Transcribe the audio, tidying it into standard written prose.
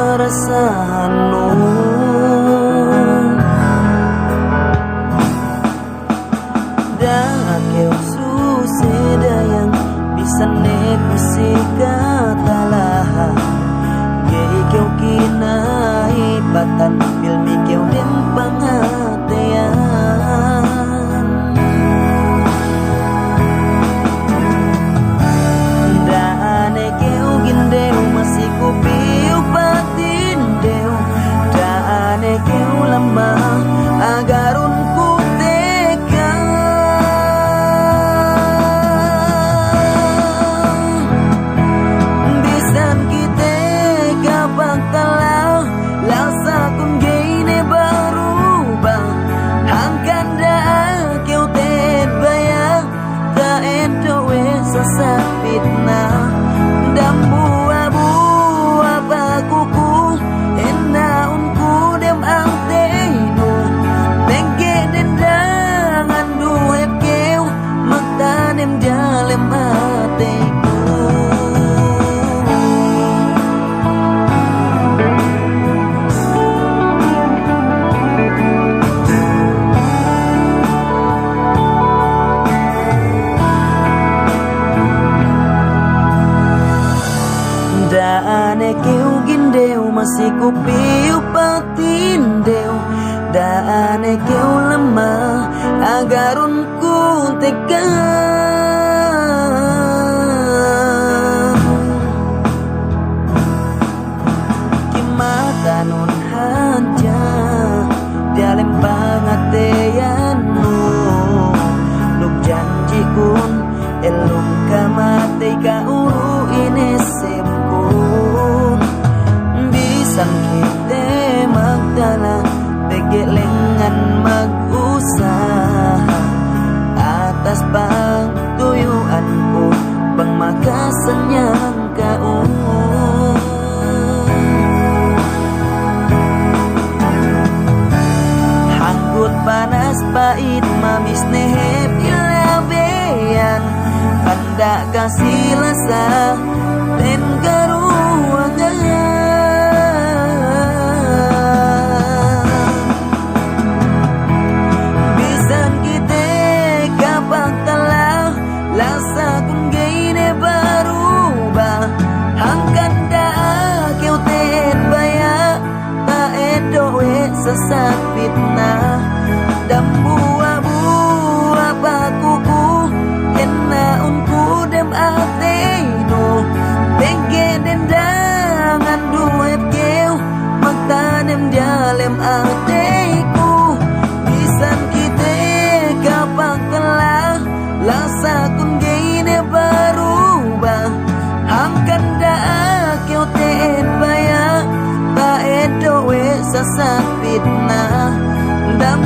perasaanmu. Dah kau suseda yang bisa negusi katalah gay kau kinai patan filmi kau dan pengertian. Dane kau gindeu masih ku piu patin deu. Dane kau lemah agarun ku fitnah dan buah-buah bakuku enaunku dem artenu bengke dendangan duhep keu maktanem jalem hatiku. Dane keu gindeu masih ku piu patin deu. Dane keu lemah agarun ku tekan. Kimata nun hanja dalam pangateanmu nuk janji kun elum kamate ka uru inesem bisan kita magdala pege lengan mag-usaha atas pagtuyuanku bang makasan yang kau. Hanggut panas pahit mamis nehep ilabean kanda kasih lasa dan karuangan. Sesat fitnah dan buah-buah bakuku enaunku dem artenu bengke dendangan duhep keu maktanem jalem artiku. Bisan kita kapak telah lasakun gini berubah hangkan dah keu teet bayar taet doe sesat fitnah dan